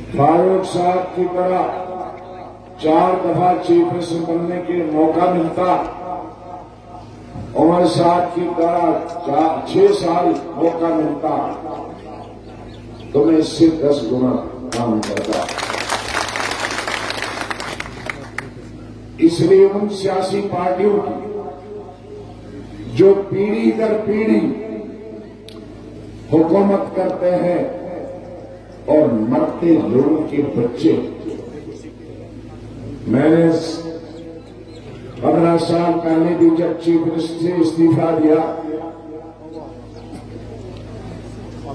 फारूक साहब की तरह 4 दफा चीफ मिनिस्टर बनने के मौका मिलता, उमर साहब की तरह 6 साल मौका मिलता, तो मैं इससे 10 गुना काम करता। इसलिए उन सियासी पार्टियों की जो पीढ़ी दर पीढ़ी हुकूमत करते हैं और मरते लोगों के बच्चे, मैंने 15 साल पहले भी जब चीफ मिनिस्टर से इस्तीफा दिया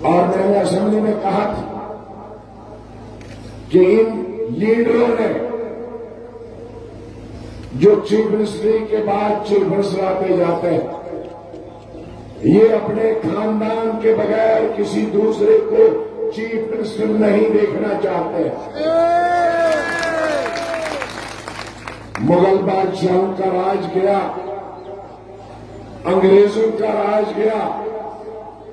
और मैंने असेंबली में कहा था कि इन लीडरों ने जो चीफ मिनिस्ट्री के बाद चीफ मिनिस्टर आते जाते हैं, ये अपने खानदान के बगैर किसी दूसरे को चीफ मिनिस्टर नहीं देखना चाहते। मुगल बादशाहों का राज गया, अंग्रेजों का राज गया,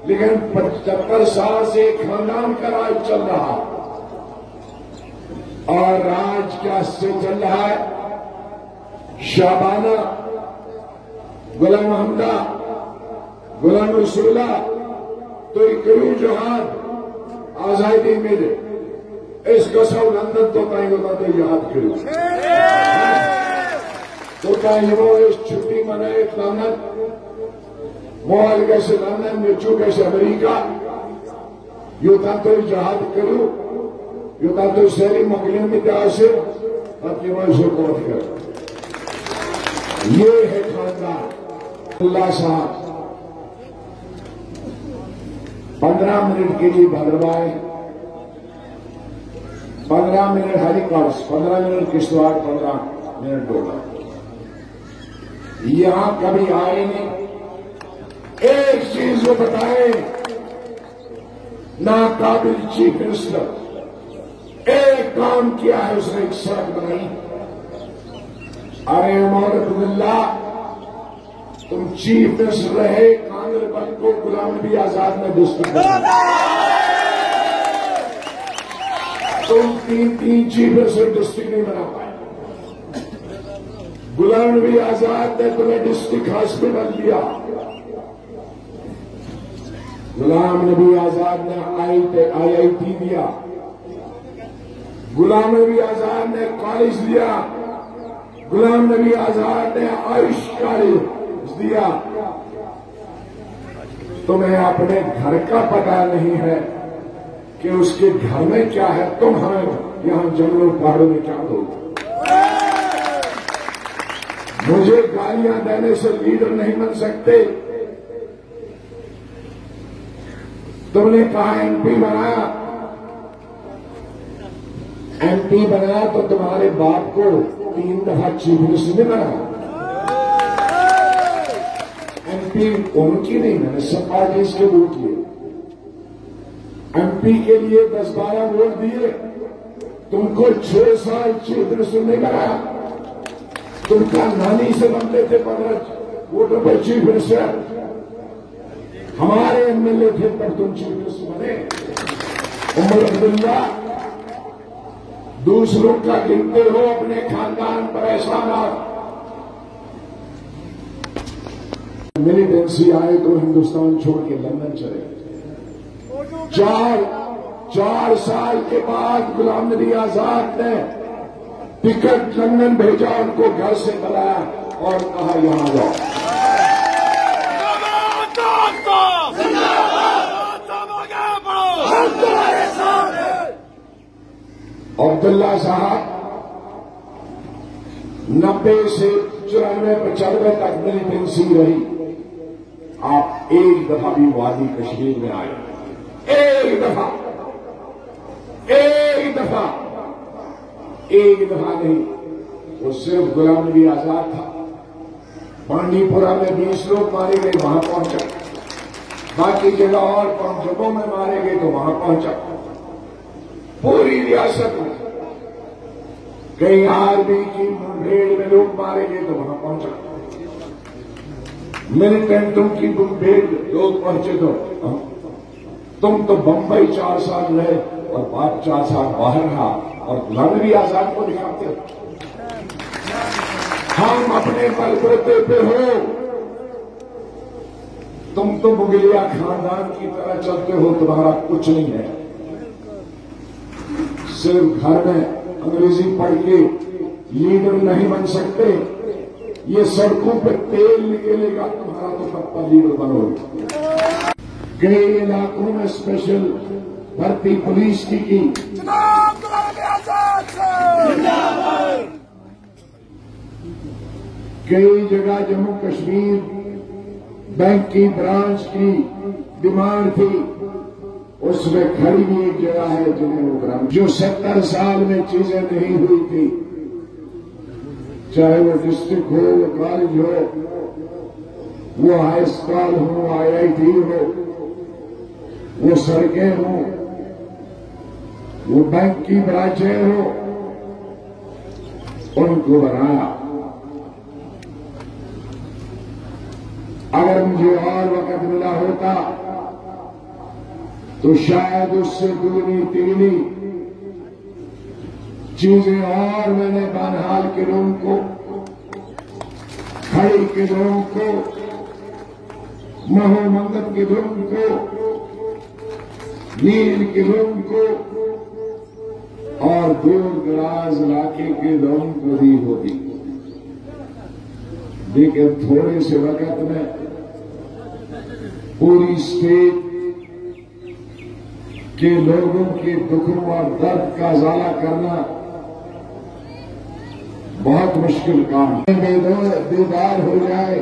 लेकिन 75 साल से खानदान का राज चल रहा, और राज क्या से चल रहा है? शाबाना, गुलाम हमदा, गुलाम रसूला, तो करू जहाद आजादी मिले, इसको सब लंदन तो कहीं होता तो याद करूं, तो कहीं वो इस छुट्टी मनाए लंदन, मोहल कैसे लंदन, मिचू कैसे अमेरिका, यू था तो जहाद करूं, यू था तो शहरी मुगलियों में से अपनी मन से कौन कर। ये है खानदान। अल्लाह साहब 15 मिनट के लिए भद्रवाए, 15 मिनट हरिकॉर्स, 15 मिनट किश्तवाड़, 15 मिनट डोला, यहां कभी आए नहीं। एक चीज वो बताए, नाकाबिल चीफ मिनिस्टर, एक काम किया है उसने, एक सड़क बनाई। अरे उमर अब्दुल्ला, तुम चीफ मिनिस्टर रहे, कांग्रेस को गुलाम नबी आजाद में डिस्ट्रिक्ट बना, तुम 3 चीफ मिनिस्टर डिस्ट्रिक्ट नहीं बना पाए। गुलाम नबी आजाद ने तुम्हें डिस्ट्रिक्ट हॉस्पिटल दिया, गुलाम नबी आजाद ने IIT दिया, गुलाम नबी आजाद ने कॉलेज दिया, गुलाम नबी आजाद ने आयुष कॉलेज दिया। तुम्हें अपने घर का पता नहीं है कि उसके घर में क्या है, तुम हमें यहां जंगलों पहाड़ों में क्या दो। मुझे गालियां देने से लीडर नहीं बन सकते। तुमने कहा MP बनाया, MP बनाया तो तुम्हारे बाप को 3 दफा चीफ मिनिस्टर ने बनाया। MP उनकी नहीं, मैंने सब पार्टीज के वोट किए, MP के लिए 10-12 वोट दिए, तुमको 6 साल चीफ मिनिस्टर ने बनाया। तुमका नानी से बनते थे 15 वोटों पर चीफ मिनिस्टर, हमारे MLA थे पर तुम चीफ मिनिस्टर बने। उमर अब्दुल्ला, दूसरों का गिनते हो, अपने खानदान पर एहसानात। मिलिटेंसी आए तो हिंदुस्तान छोड़ के लंदन चले। 4 साल के बाद गुलाम नबी आजाद ने टिकट लंदन भेजा, उनको घर से बुलाया और कहा यहां जाओ। अब्दुल्ला साहब 90 से 94-95 तक मिलिटेंसी रही। आप एक दफा भी वादी कश्मीर में आए, एक दफा नहीं, वो सिर्फ गुलाम नबी आजाद था। बांडीपुरा में 20 लोग मारे गए, वहां पहुंचा, बाकी जगह और पंजाबों में मारे गए तो वहां पहुंचा। पूरी रियासत में कहीं आर्मी की मुठभेड़ में लोग मारे गए तो वहां पहुंचा। मिलिटेंटों की मुठभेड़ लोग पहुंचे तो तुम तो बंबई 4 साल रहे, और बाप 4 साल बाहर रहा और गुलाम नबी आजाद को दिखाते। हम अपने बलबूते पे हो, तुम तो मुगलिया खानदान की तरह चलते हो, तुम्हारा कुछ नहीं है। सिर्फ घर में अंग्रेजी पढ़ के लीडर नहीं बन सकते, ये सड़कों पे तेल निकलेगा तुम्हारा तो तब पर लीडर बनोगे। कई इलाकों में स्पेशल भर्ती पुलिस की कई जगह जम्मू कश्मीर बैंक की ब्रांच की डिमांड थी, उसमें खड़ी भी एक जगह है जिन्हें वो ग्राम जो 70 साल में चीजें नहीं हुई थी, चाहे वो डिस्ट्रिक्ट हो, वो कॉलेज हो, वो हाई स्कूल हो, IIT हो, वो सड़कें हो, वो बैंक की ब्रांचें हो, उनको बनाया। अगर मुझे और वक्त मिला होता तो शायद उससे दूनी तीनी चीजें और मैंने बनहाल के लोगों को, खड़ी के लोगों को, महोमंगत के लोगों को, नील के लोगों को और दूर दराज इलाके के लोगों को दी होती, लेकिन थोड़े से वक्त में पूरी स्टेट के लोगों के दुखों और दर्द का उजाला करना बहुत मुश्किल काम है। दीदार हो जाए,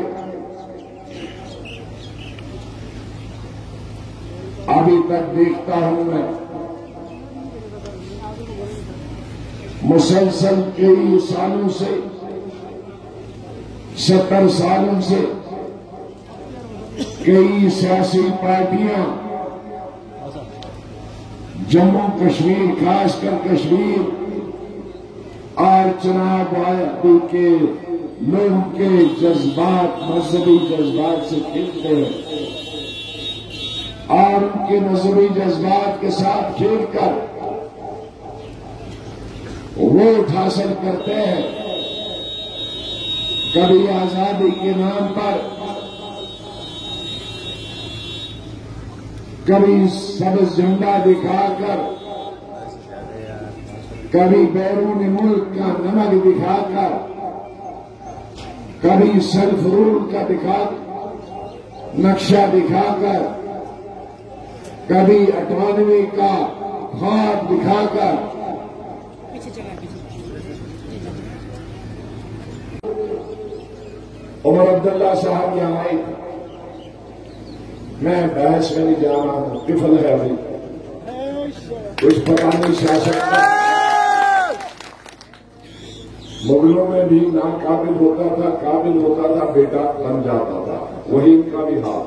अभी तक देखता हूं मैं मुसलसल कई सालों से, 70 सालों से कई सियासी पार्टियां जम्मू कश्मीर, खासकर कश्मीर और चुनाव आयों के लोगों के जज्बात, मजहबी जज्बात से खेलते हैं और उनके मजहबी जज्बात के साथ खेलकर वोट हासिल करते हैं। कभी आजादी के नाम पर, कभी सबज झंडा दिखाकर, कभी बैरून मुल्क का नमक दिखाकर, कभी सेल्फ रूल का नक्शा दिखाकर, कभी ऑटोनॉमी का ख्वाब दिखाकर उमर अब्दुल्ला साहब यहां आए। मैं बहस में नहीं जा रहा हूं, टिफल है अभी, कुछ पता नहीं शासक मुगलों में भी नाकाबिल होता था, काबिल होता था, बेटा बन जाता था, वही इनका भी हाल।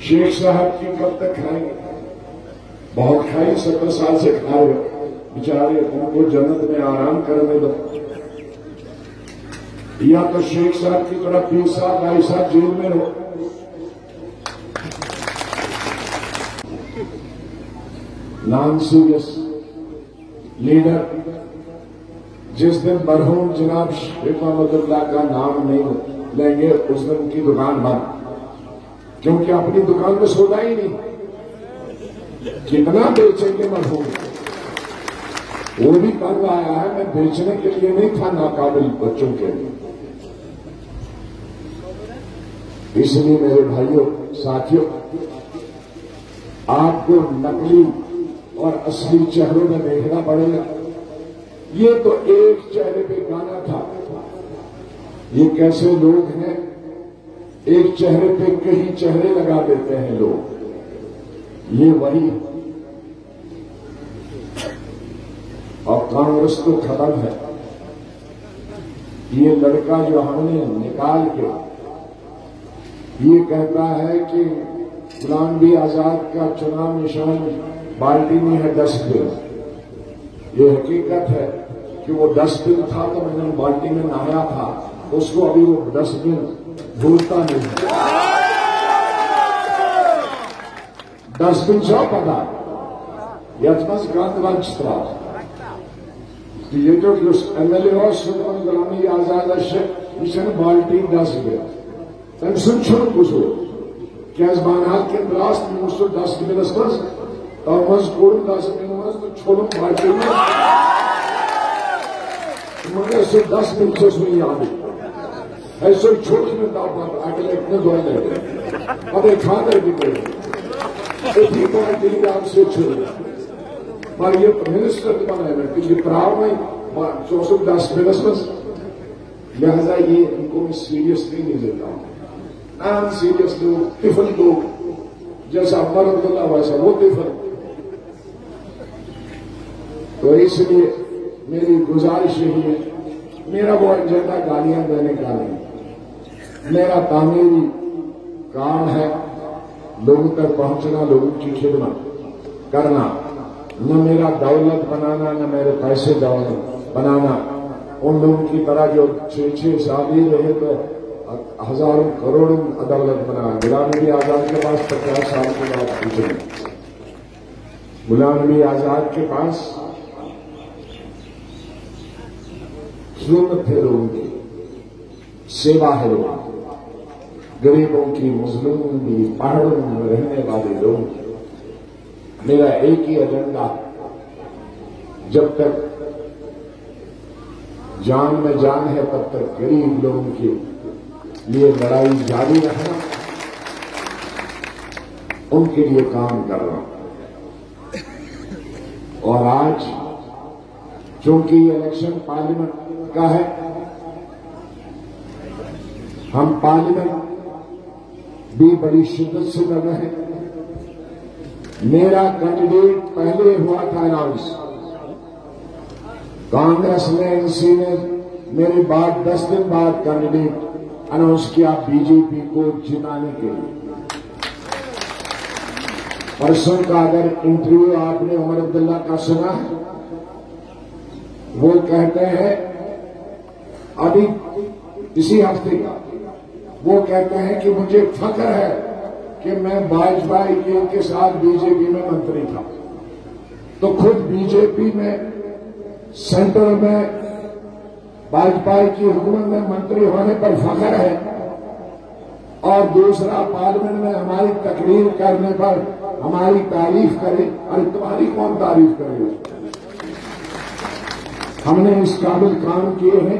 शेख साहब की कब तक खाएंगे? बहुत खाई, 70 साल से खा रहे, बेचारे उनको जन्नत में आराम करने दो। या तो शेख साहब की तरह 20 साल 22 साल जेल में हो। नॉन सीरियस लीडर, जिस दिन मरहूम जनाब शेख मोहम्मदुल्लाह का नाम नहीं लेंगे उस दिन उनकी दुकान बंद, क्योंकि अपनी दुकान में सौदा ही नहीं। कितना बेचेंगे मरहूम? वो भी कर्ज आया है, मैं बेचने के लिए नहीं था, नाकाबिल बच्चों के लिए। इसलिए मेरे भाइयों साथियों, आपको नकली और असली चेहरों में देखना पड़ेगा। ये तो एक चेहरे पे गाना था, ये कैसे लोग हैं, एक चेहरे पे कई चेहरे लगा देते हैं लोग, ये वही। और कांग्रेस तो खत्म है। ये लड़का जो हमने निकाल के ये कहता है कि गुलाम नबी आजाद का चुनाव निशान बाल्टी में है 10 दिन। ये हकीकत है कि वो 10 दिन था तो मैंने बाल्टी में नहाया था, उसको अभी वो 10 दिन भूलता नहीं है। डस्टबिन शॉप पता यथमस गंद स्त्राव ये जो एमएलए गुलामी आजाद यह बाल्टी डस्टबिन तम सुन गुजो क्या बानहाल के ब्लास्ट मुझे डस्टबिनस मज तम कोड़ डस्टबिन मज तो छोड़ो बाल्टी मगर सो डस्टबिन याद ऐसे छोट में दापत अगले इतने दोले अबे खादर भी करे इतनी बाल्टी आपसे छोड़ पर ये मिनिस्टर बनाए कि ये प्राव में जो 10 मिनट लिहाजा ये इनको मैं सीरियसली नहीं लेता हूं नॉन सीरियस लोग टिफन लोग जैसा अमर अब्दुल्ला वैसा वो टिफन। तो इसलिए मेरी गुजारिश यही है, मेरा वो एजेंडा गालियां देने का नहीं, मेरा तामीरी काम है लोगों तक पहुंचना, लोगों की खिदमत करना, न मेरा दौलत बनाना न मेरे पैसे दौलत बनाना। उन लोगों की तरह जो 6-6 साल ही रहे तो हजारों करोड़ों दौलत बना। गुलाम नबी आजाद के पास 50 साल के बाद कुछ नहीं। गुलाम नबी आजाद के पास खिदमत थे लोगों की, सेवा है लोगों की, गरीबों की, मुस्लिमों की, पहाड़ों में रहने वाले लोगों की। मेरा एक ही एजेंडा, जब तक जान में जान है तब तक गरीब लोगों के लिए लड़ाई जारी रखना, उनके लिए काम करना। और आज चूंकि इलेक्शन पार्लियामेंट का है, हम पार्लियामेंट भी बड़ी शिद्दत से लड़ रहे हैं। मेरा कैंडिडेट पहले हुआ था अनाउंस, कांग्रेस ने एनसी ने मेरी बात 10 दिन बाद कैंडिडेट अनाउंस किया बीजेपी को जिताने के लिए। परसों का अगर इंटरव्यू आपने उमर अब्दुल्ला का सुना है, वो कहते हैं अभी इसी हफ्ते का, वो कहते हैं कि मुझे फख्र है कि मैं वाजपेयी के साथ बीजेपी में मंत्री था। तो खुद बीजेपी में सेंटर में वाजपेयी की हुकूमत में मंत्री होने पर फख्र है, और दूसरा पार्लियामेंट में हमारी तकरीर करने पर हमारी तारीफ करे। अरे तुम्हारी कौन तारीफ करे? हमने इस काबिल काम किए हैं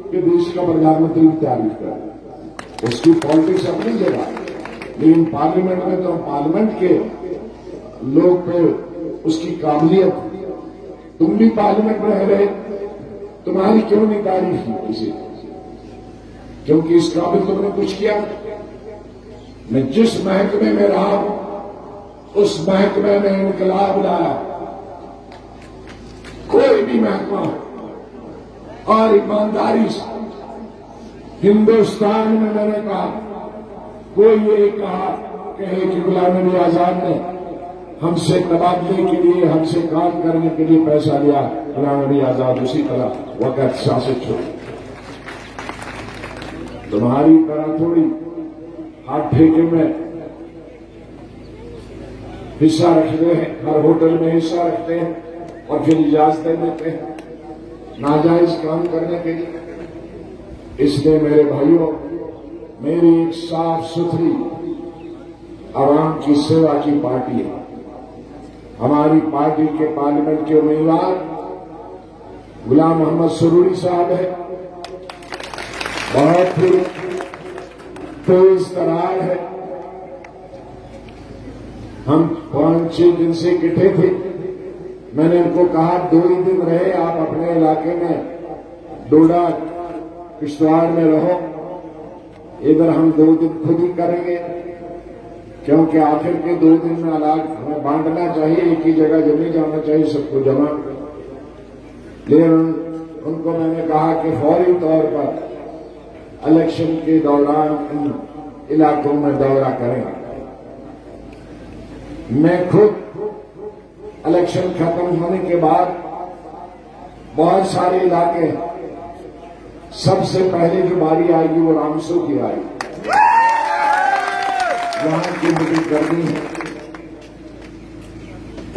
कि देश का प्रधानमंत्री की तारीफ करे। उसकी पॉलिटिक्स अपनी जगह, लेकिन पार्लियामेंट में तो पार्लियामेंट के लोग पे उसकी काबिलियत, तुम भी पार्लियामेंट में रहे, तुम्हारी क्यों नहीं तारीफ की किसी? क्योंकि इस काबिल तुमने कुछ किया। मैं जिस महकमे में रहा हूं उस महकमे में इनकलाब लाया। कोई भी महकमा और ईमानदारी से हिंदुस्तान में मैंने कहा, कोई ये कहा कहे कि गुलाम नबी आजाद ने हमसे तबादले के लिए, हमसे काम करने के लिए पैसा लिया, गुलाम नबी आजाद उसी तरह वक़्त शासित छोड़े। तुम्हारी तरह थोड़ी हाथ ठेके में हिस्सा रखते हैं, हर होटल में हिस्सा रखते हैं और फिर इजाजत देते हैं नाजायज काम करने के लिए। इसलिए मेरे भाइयों, मेरी एक साफ सुथरी आवाम की सेवा की पार्टी है। हमारी पार्टी के पार्लियामेंट के उम्मीदवार गुलाम मोहम्मद सरूरी साहब है, बहुत ही तेज तरार है। हम 5-6 दिन से इकट्ठे थे। मैंने उनको कहा 2 ही दिन रहे आप अपने इलाके में, डोडा किश्तवाड़ में रहो, इधर हम 2 दिन खुद ही करेंगे, क्योंकि आखिर के 2 दिन में अलाग हमें बांटना चाहिए, एक ही जगह जमी जाना चाहिए सबको जमा। लेकिन उनको मैंने कहा कि फौरी तौर पर इलेक्शन के दौरान इन इलाकों में दौरा करें। मैं खुद इलेक्शन खत्म होने के बाद बहुत सारे इलाके, सबसे पहले जो बारी आएगी वो रामसू की आएगी, वहां की मीटिंग करनी है।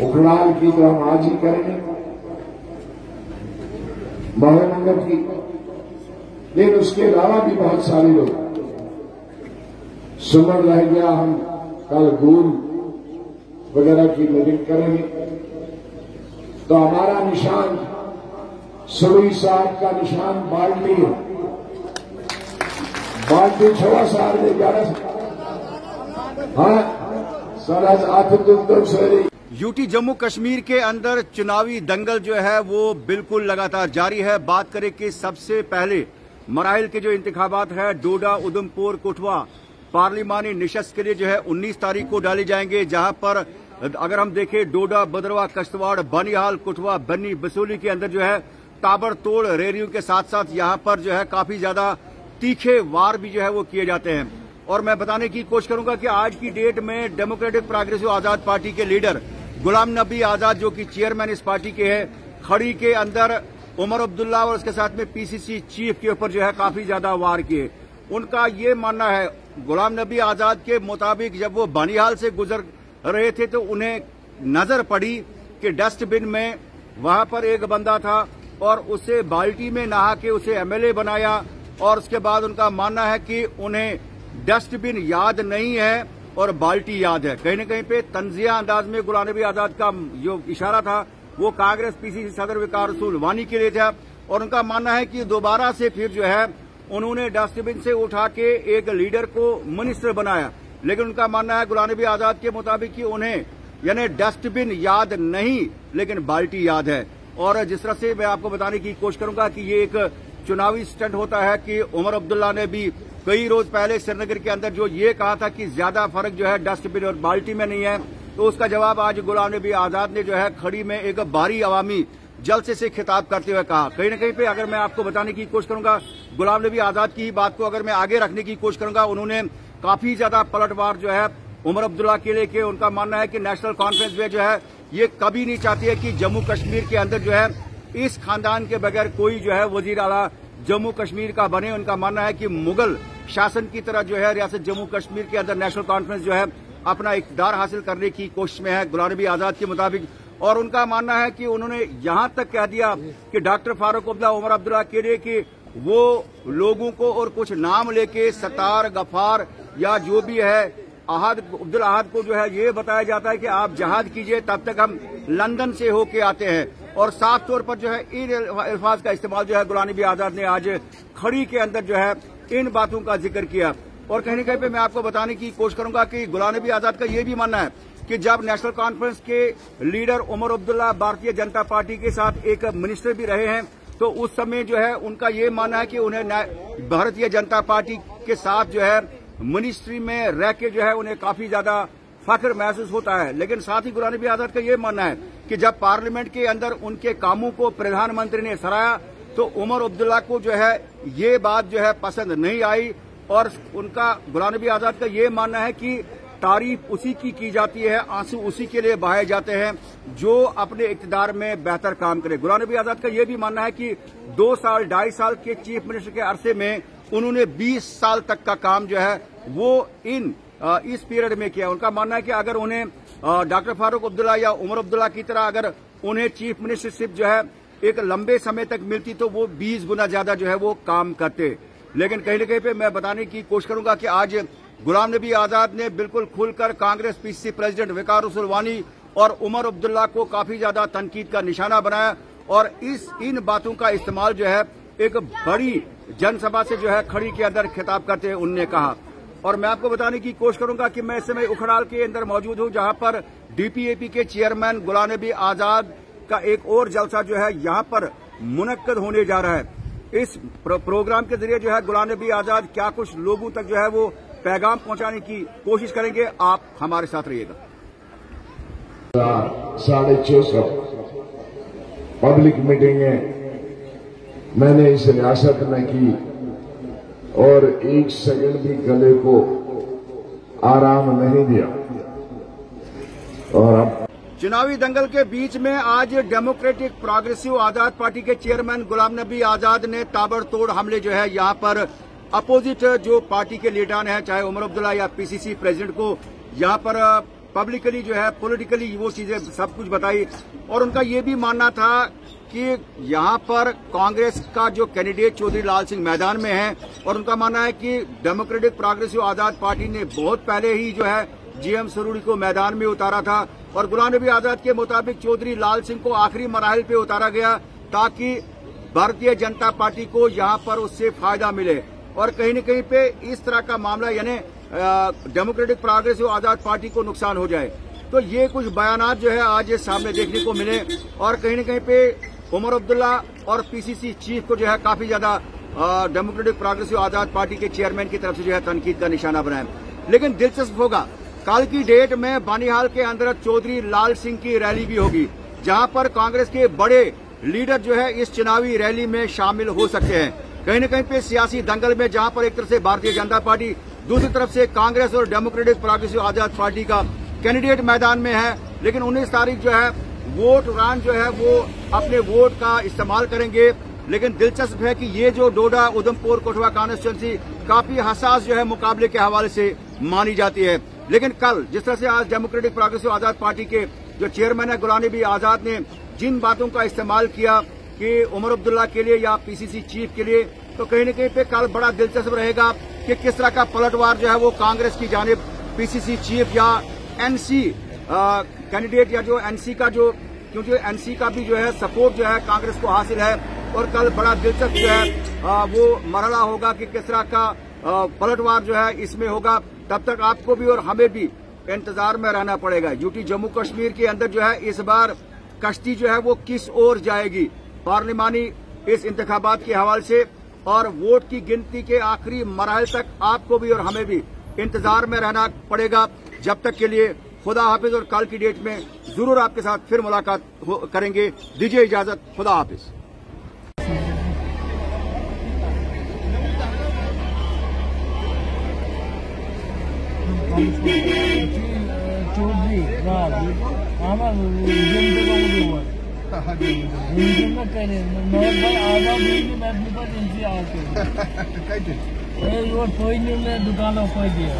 उखड़ाल की तो हम आज ही करेंगे महानगर की, लेकिन उसके अलावा भी बहुत सारे लोग। सुमन रह गया, हम कल गूल वगैरह की मीटिंग करेंगे। तो हमारा निशान सुबही साहब का निशान बाल्टी है। बाल्टी छोड़ा साहब ने 11 सारा साथ तुम यूटी जम्मू कश्मीर के अंदर चुनावी दंगल जो है वो बिल्कुल लगातार जारी है। बात करें कि सबसे पहले मराइल के जो इंतखाबात है डोडा, उधमपुर, कठुआ पार्लिमानी निशस्त के लिए जो है 19 तारीख को डाले जाएंगे, जहां पर अगर हम देखें डोडा, बदरवा, कश्तवाड़, बनिहाल, कठुआ, बन्नी, बसोली के अंदर जो है ताबड़तोड़ रैलियों के साथ साथ यहां पर जो है काफी ज्यादा तीखे वार भी जो है वो किए जाते हैं। और मैं बताने की कोशिश करूंगा कि आज की डेट में डेमोक्रेटिक प्रोग्रेसिव आजाद पार्टी के लीडर गुलाम नबी आजाद, जो कि चेयरमैन इस पार्टी के हैं, खड़ी के अंदर उमर अब्दुल्ला और उसके साथ में पीसीसी चीफ के ऊपर जो है काफी ज्यादा वार किए। उनका ये मानना है, गुलाम नबी आजाद के मुताबिक, जब वो बनिहाल से गुजर रहे थे तो उन्हें नजर पड़ी कि डस्टबिन में वहां पर एक बंदा था और उसे बाल्टी में नहा के उसे एमएलए बनाया। और उसके बाद उनका मानना है कि उन्हें डस्टबिन याद नहीं है और बाल्टी याद है। कहीं न कहीं पे तंजिया अंदाज में गुलाम नबी आजाद का जो इशारा था वो कांग्रेस पीसीसी सदर विकार रसूल वानी के लिए था। और उनका मानना है कि दोबारा से फिर जो है उन्होंने डस्टबिन से उठा के एक लीडर को मिनिस्टर बनाया। लेकिन उनका मानना है गुलाम नबी आजाद के मुताबिक कि उन्हें यानी डस्टबिन याद नहीं लेकिन बाल्टी याद है। और जिस तरह से मैं आपको बताने की कोशिश करूंगा कि ये एक चुनावी स्टंट होता है कि उमर अब्दुल्ला ने भी कई रोज पहले श्रीनगर के अंदर जो ये कहा था कि ज्यादा फर्क जो है डस्टबिन और बाल्टी में नहीं है, तो उसका जवाब आज गुलाम नबी आजाद ने जो है खड़ी में एक भारी अवामी जलसे से खिताब करते हुए कहा। कहीं न कहीं पे अगर मैं आपको बताने की कोशिश करूंगा, गुलाम नबी आजाद की बात को अगर मैं आगे रखने की कोशिश करूंगा, उन्होंने काफी ज्यादा पलटवार जो है उमर अब्दुल्ला के लेके उनका मानना है कि नेशनल कॉन्फ्रेंस में जो है ये कभी नहीं चाहती है कि जम्मू कश्मीर के अंदर जो है इस खानदान के बगैर कोई जो है वजीर आला जम्मू कश्मीर का बने। उनका मानना है कि मुगल शासन की तरह जो है रियासत जम्मू कश्मीर के अंदर नेशनल कॉन्फ्रेंस जो है अपना इक़्तिदार हासिल करने की कोशिश में है गुलाम नबी आजाद के मुताबिक। और उनका मानना है कि उन्होंने यहां तक कह दिया कि डॉक्टर फारूक अब्दुल्ला, उमर अब्दुल्ला के लिए कि वो लोगों को और कुछ नाम लेके सतार, गफार या जो भी है अब्दुल अहद को जो है ये बताया जाता है कि आप जहाद कीजिए, तब तक हम लंदन से होके आते हैं। और साफ तौर पर जो है इन अल्फाज का इस्तेमाल जो है गुलाम नबी आजाद ने आज खड़ी के अंदर जो है इन बातों का जिक्र किया। और कहीं न कहीं पे मैं आपको बताने की कोशिश करूंगा कि गुलाम नबी आजाद का ये भी मानना है कि जब नेशनल कॉन्फ्रेंस के लीडर उमर अब्दुल्ला भारतीय जनता पार्टी के साथ एक मिनिस्टर भी रहे हैं, तो उस समय जो है उनका ये मानना है कि उन्हें भारतीय जनता पार्टी के साथ जो है मिनिस्ट्री में रह के जो है उन्हें काफी ज्यादा फख्र महसूस होता है। लेकिन साथ ही गुलाम नबी आजाद का ये मानना है कि जब पार्लियामेंट के अंदर उनके कामों को प्रधानमंत्री ने सराहा तो उमर अब्दुल्ला को जो है ये बात जो है पसंद नहीं आई। और उनका गुलाम नबी आजाद का ये मानना है कि तारीफ उसी की जाती है, आंसू उसी के लिए बहाए जाते हैं जो अपने इक़्तिदार में बेहतर काम करे। गुलाम नबी आजाद का ये भी मानना है कि 2 साल 2.5 साल के चीफ मिनिस्टर के अरसे में उन्होंने 20 साल तक का काम जो है वो इस पीरियड में किया। उनका मानना है कि अगर उन्हें डॉक्टर फारूक अब्दुल्ला या उमर अब्दुल्ला की तरह अगर उन्हें चीफ मिनिस्टरशिप जो है एक लंबे समय तक मिलती तो वो 20 गुना ज्यादा जो है वो काम करते। लेकिन कहीं न कहीं पे मैं बताने की कोशिश करूंगा कि आज गुलाम नबी आजाद ने बिल्कुल खुलकर कांग्रेस पीसीसी प्रेसिडेंट विकार रसूल वानी और उमर अब्दुल्ला को काफी ज्यादा तनकीद का निशाना बनाया। और इन बातों का इस्तेमाल जो है एक बड़ी जनसभा से जो है खड़ी के अंदर खिताब करते हुए उन्होंने कहा। और मैं आपको बताने की कोशिश करूंगा कि मैं इस समय उखड़ाल के अंदर मौजूद हूं, जहां पर डीपीएपी के चेयरमैन गुलाम नबी आजाद का एक और जलसा जो है यहां पर मुनक्कद होने जा रहा है। इस प्रोग्राम के जरिए जो है गुलाम नबी आजाद क्या कुछ लोगों तक जो है वो पैगाम पहुंचाने की कोशिश करेंगे। आप हमारे साथ रहिएगा। 650 पब्लिक मीटिंगें मैंने इस रियासत में की और एक सेकंड भी गले को आराम नहीं दिया। और अब चुनावी दंगल के बीच में आज डेमोक्रेटिक प्रोग्रेसिव आजाद पार्टी के चेयरमैन गुलाम नबी आजाद ने ताबड़तोड़ हमले जो है यहां पर अपोजिट जो पार्टी के लीडर हैं, चाहे उमर अब्दुल्ला या पीसीसी प्रेसिडेंट को यहां पर पब्लिकली जो है पॉलिटिकली वो चीजें सब कुछ बताई। और उनका ये भी मानना था कि यहाँ पर कांग्रेस का जो कैंडिडेट चौधरी लाल सिंह मैदान में है, और उनका मानना है कि डेमोक्रेटिक प्रोग्रेसिव आजाद पार्टी ने बहुत पहले ही जो है जीएम सरूड़ी को मैदान में उतारा था, और गुलाम नबी आजाद के मुताबिक चौधरी लाल सिंह को आखिरी मराहिल पे उतारा गया ताकि भारतीय जनता पार्टी को यहाँ पर उससे फायदा मिले। और कहीं न कहीं पे इस तरह का मामला यानी डेमोक्रेटिक प्रोग्रेसिव आजाद पार्टी को नुकसान हो जाए। तो ये कुछ बयानात जो है आज ये सामने देखने को मिले, और कहीं न कहीं पे उमर अब्दुल्ला और पीसीसी चीफ को जो है काफी ज्यादा डेमोक्रेटिक प्रोग्रेसिव आजाद पार्टी के चेयरमैन की तरफ से जो है तनकीद का निशाना बनाया। लेकिन दिलचस्प होगा, कल की डेट में बानिहाल के अंदर चौधरी लाल सिंह की रैली भी होगी, जहां पर कांग्रेस के बड़े लीडर जो है इस चुनावी रैली में शामिल हो सकते हैं। कहीं न कहीं पे सियासी दंगल में जहां पर एक तरफ से भारतीय जनता पार्टी, दूसरी तरफ से कांग्रेस और डेमोक्रेटिक प्रोग्रेसिव आजाद पार्टी का कैंडिडेट मैदान में है। लेकिन 19 तारीख जो है वोट रान जो है वो अपने वोट का इस्तेमाल करेंगे। लेकिन दिलचस्प है कि ये जो डोडा उधमपुर कोटवा कॉन्स्टिट्यूंसी काफी हसास जो है मुकाबले के हवाले से मानी जाती है। लेकिन कल जिस तरह से आज डेमोक्रेटिक प्रोग्रेसिव आजाद पार्टी के जो चेयरमैन है गुलाम नबी आजाद ने जिन बातों का इस्तेमाल किया कि उमर अब्दुल्ला के लिए या पीसीसी चीफ के लिए, तो कहीं न कहीं पे कल बड़ा दिलचस्प रहेगा कि किस तरह का पलटवार जो है वो कांग्रेस की जानिब पीसीसी चीफ या एनसी कैंडिडेट या जो एनसी का जो, क्योंकि एनसी का भी जो है सपोर्ट जो है कांग्रेस को हासिल है। और कल बड़ा दिलचस्प जो है वो मरहला होगा कि किस तरह का पलटवार जो है इसमें होगा। तब तक आपको भी और हमें भी इंतजार में रहना पड़ेगा। यूटी जम्मू कश्मीर के अंदर जो है इस बार कश्ती जो है वो किस ओर जाएगी पार्लिमानी इस इंतखाबात के हवाले से, और वोट की गिनती के आखिरी मराहल तक आपको भी और हमें भी इंतजार में रहना पड़ेगा। जब तक के लिए खुदा हाफिज, और कल की डेट में जरूर आपके साथ फिर मुलाकात करेंगे। दीजिए इजाजत, खुदा हाफिज। चौधरी আমার दुकानों को दिया